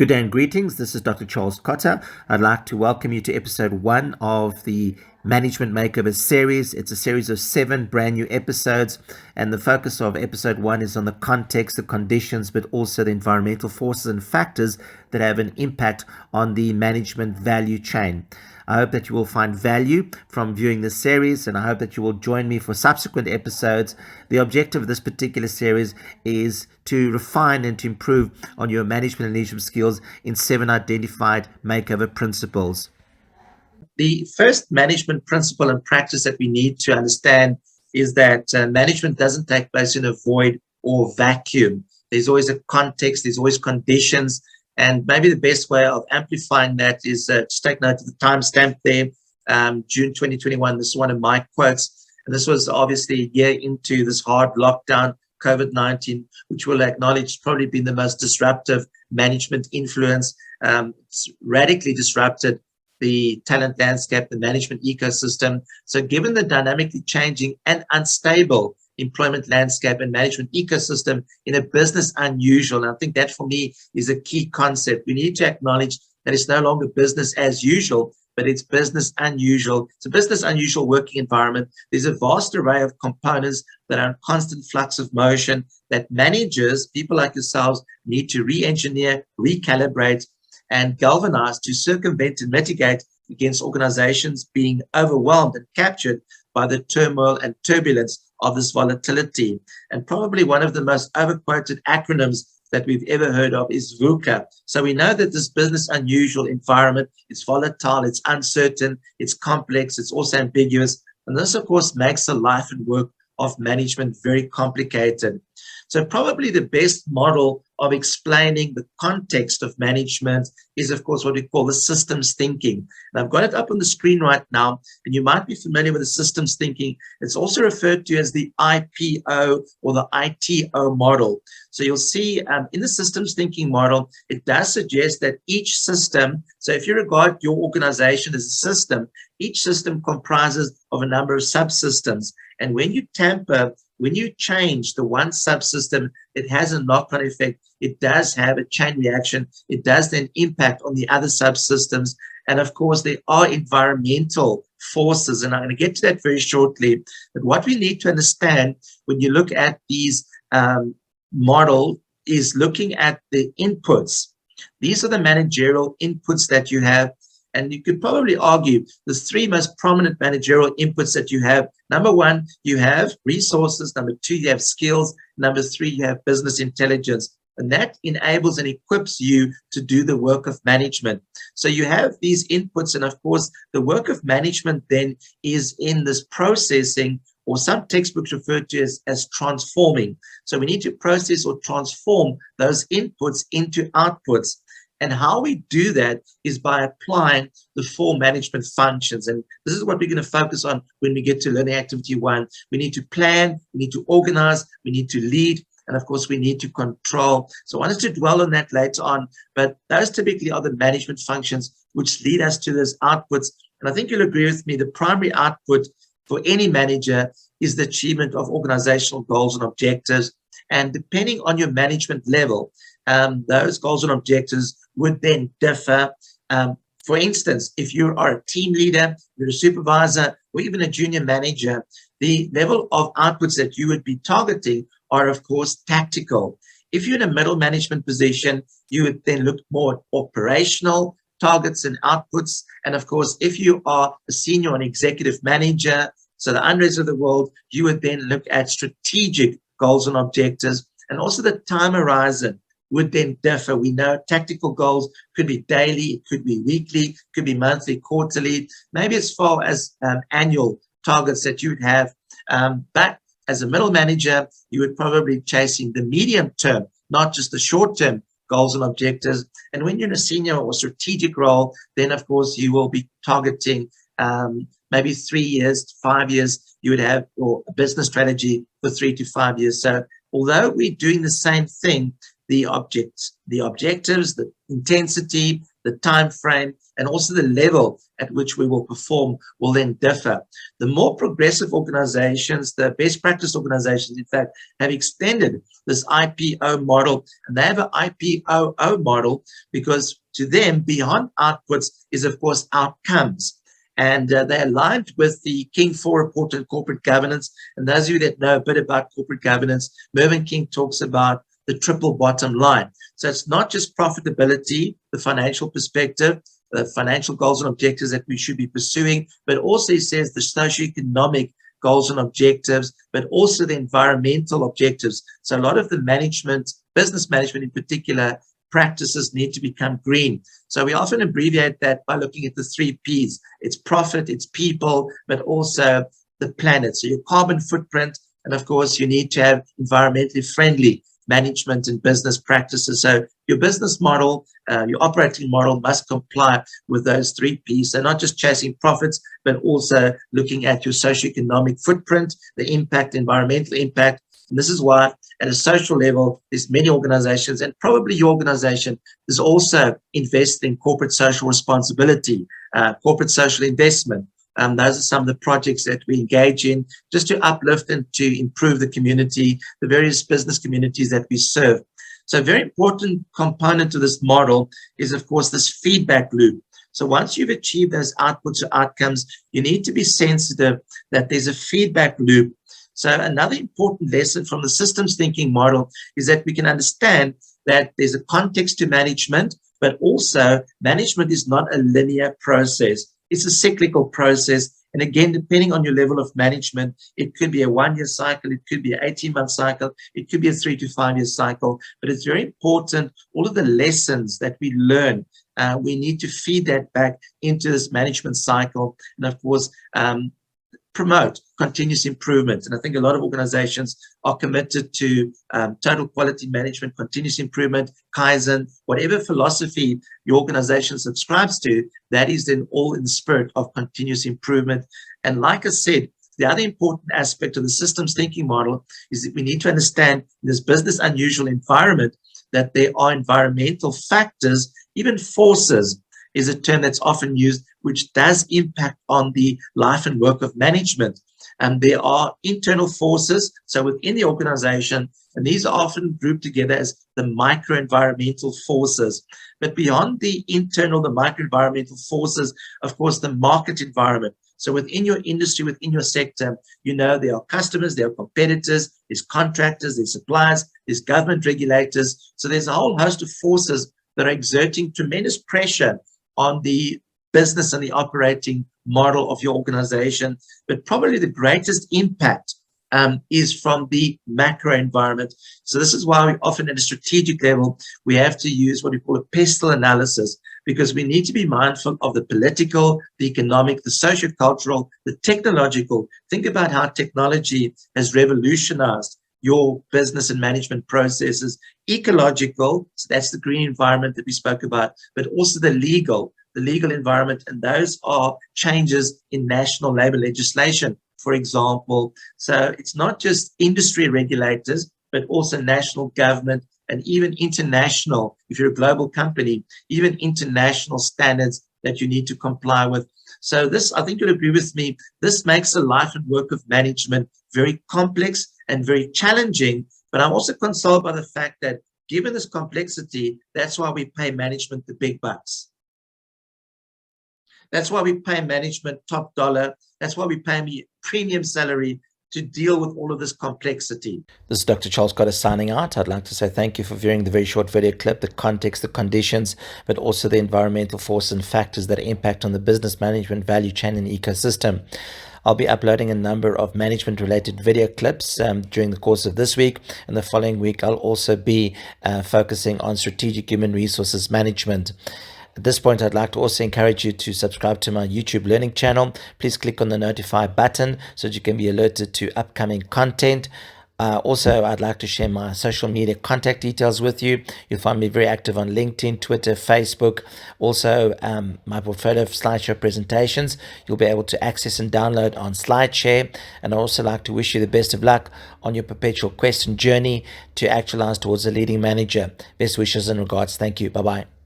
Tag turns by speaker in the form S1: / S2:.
S1: Good day and greetings. This is Dr. Charles Cotter. I'd like to welcome you to episode 1 of the Management Makeover series. It's a series of 7 brand new episodes, and the focus of episode 1 is on the context, the conditions, but also the environmental forces and factors that have an impact on the management value chain. I hope that you will find value from viewing this series, and I hope that you will join me for subsequent episodes. The objective of this particular series is to refine and to improve on your management and leadership skills in 7 identified makeover principles. The first management principle and practice that we need to understand is that management doesn't take place in a void or vacuum. There's always a context, there's always conditions. And maybe the best way of amplifying that is just take note of the timestamp there, June 2021. This is one of my quotes. And this was obviously a year into this hard lockdown, COVID-19, which we'll acknowledge has probably been the most disruptive management influence. It's radically disrupted the talent landscape, the management ecosystem. So given the dynamically changing and unstable employment landscape and management ecosystem in a business unusual. And I think that for me is a key concept. We need to acknowledge that it's no longer business as usual, but it's business unusual. It's a business unusual working environment. There's a vast array of components that are in constant flux of motion that managers, people like yourselves, need to re-engineer, recalibrate, and galvanize to circumvent and mitigate against organizations being overwhelmed and captured by the turmoil and turbulence of this volatility. And probably one of the most overquoted acronyms that we've ever heard of is VUCA. So we know that this business unusual environment, it's volatile, it's uncertain, it's complex, it's also ambiguous. And this, of course, makes the life and work of management very complicated. So probably the best model of explaining the context of management is, of course, what we call the systems thinking. And I've got it up on the screen right now, and you might be familiar with the systems thinking. It's also referred to as the IPO or the ITO model. So you'll see in the systems thinking model, it does suggest that each system, so if you regard your organization as a system, each system comprises of a number of subsystems. And when you tamper, when you change the one subsystem, it has a knock-on effect. It does have a chain reaction. It does then impact on the other subsystems. And of course, there are environmental forces, and I'm going to get to that very shortly. But what we need to understand when you look at these model is looking at the inputs. These are the managerial inputs that you have. And you could probably argue the 3 most prominent managerial inputs that you have. Number 1, you have resources. Number 2, you have skills. Number 3, you have business intelligence. And that enables and equips you to do the work of management. So you have these inputs. And of course, the work of management then is in this processing, or some textbooks refer to as transforming. So we need to process or transform those inputs into outputs. And how we do that is by applying the 4 management functions. And this is what we're going to focus on when we get to learning activity 1. We need to plan, we need to organize, we need to lead, and of course, we need to control. So I wanted to dwell on that later on, but those typically are the management functions which lead us to those outputs. And I think you'll agree with me, the primary output for any manager is the achievement of organizational goals and objectives. And depending on your management level, those goals and objectives would then differ. For instance, if you are a team leader, you're a supervisor, or even a junior manager, the level of outputs that you would be targeting are, of course, tactical. If you're in a middle management position, you would then look more at operational targets and outputs. And of course, if you are a senior and executive manager, so the Andres of the world, you would then look at strategic goals and objectives, and also the time horizon would then differ. We know tactical goals could be daily, it could be weekly, could be monthly, quarterly, maybe as far as annual targets that you'd have. But as a middle manager, you would probably be chasing the medium term, not just the short term goals and objectives. And when you're in a senior or strategic role, then of course you will be targeting maybe 3 years to 5 years. You would have your business strategy for 3 to 5 years. So although we're doing the same thing, the objectives, the intensity, the time frame, and also the level at which we will perform will then differ. The more progressive organizations, the best practice organizations, in fact, have extended this IPO model, and they have an IPOO model because to them, beyond outputs is, of course, outcomes. And they're aligned with the King 4 report on corporate governance. And those of you that know a bit about corporate governance, Mervyn King talks about the triple bottom line. So it's not just profitability, the financial perspective, the financial goals and objectives that we should be pursuing, but also he says the socioeconomic goals and objectives, but also the environmental objectives. So a lot of the management, business management in particular, practices need to become green. So we often abbreviate that by looking at the 3 Ps. It's profit, it's people, but also the planet. So your carbon footprint, and of course, you need to have environmentally friendly management and business practices. So your business model, your operating model must comply with those 3 Ps. So not just chasing profits, but also looking at your socioeconomic footprint, the impact, environmental impact. And this is why at a social level, there's many organizations, and probably your organization is also investing in corporate social responsibility, corporate social investment. Those are some of the projects that we engage in just to uplift and to improve the community, the various business communities that we serve. So a very important component to this model is, of course, this feedback loop. So once you've achieved those outputs or outcomes, you need to be sensitive that there's a feedback loop. So another important lesson from the systems thinking model is that we can understand that there's a context to management, but also management is not a linear process. It's a cyclical process. And again, depending on your level of management, it could be a 1-year cycle, it could be an 18-month cycle, it could be a 3 to 5 year cycle. But it's very important, all of the lessons that we learn, we need to feed that back into this management cycle. And of course, promote continuous improvement. And I think a lot of organizations are committed to total quality management, continuous improvement, Kaizen, whatever philosophy your organization subscribes to, that is then all in the spirit of continuous improvement. And like I said, the other important aspect of the systems thinking model is that we need to understand in this business unusual environment that there are environmental factors, even forces is a term that's often used, which does impact on the life and work of management. And there are internal forces, so within the organization, and these are often grouped together as the micro-environmental forces. But beyond the internal, the micro-environmental forces, of course, the market environment. So within your industry, within your sector, you know, there are customers, there are competitors, there's contractors, there's suppliers, there's government regulators. So there's a whole host of forces that are exerting tremendous pressure on the business and the operating model of your organization. But probably the greatest impact is from the macro environment. So this is why we often at a strategic level, we have to use what we call a pestle analysis, because we need to be mindful of the political, the economic, the socio-cultural, the technological. Think about how technology has revolutionized your business and management processes, ecological, so that's the green environment that we spoke about, but also the legal environment, and those are changes in national labor legislation, for example. So it's not just industry regulators, but also national government and even international, if you're a global company, even international standards that you need to comply with. So this, I think you'll agree with me, this makes the life and work of management very complex and very challenging. But I'm also consoled by the fact that given this complexity, that's why we pay management the big bucks. That's why we pay management top dollar. That's why we pay me premium salary to deal with all of this complexity.
S2: This is Dr. Charles Cotter signing out. I'd like to say thank you for viewing the very short video clip, the context, the conditions, but also the environmental forces and factors that impact on the business management value chain and ecosystem. I'll be uploading a number of management-related video clips during the course of this week. And the following week, I'll also be focusing on strategic human resources management. At this point, I'd like to also encourage you to subscribe to my YouTube learning channel. Please click on the notify button so that you can be alerted to upcoming content. Also, I'd like to share my social media contact details with you. You'll find me very active on LinkedIn, Twitter, Facebook. Also, my portfolio of SlideShare presentations, you'll be able to access and download on SlideShare. And I'd also like to wish you the best of luck on your perpetual quest and journey to actualize towards a leading manager. Best wishes and regards. Thank you. Bye-bye.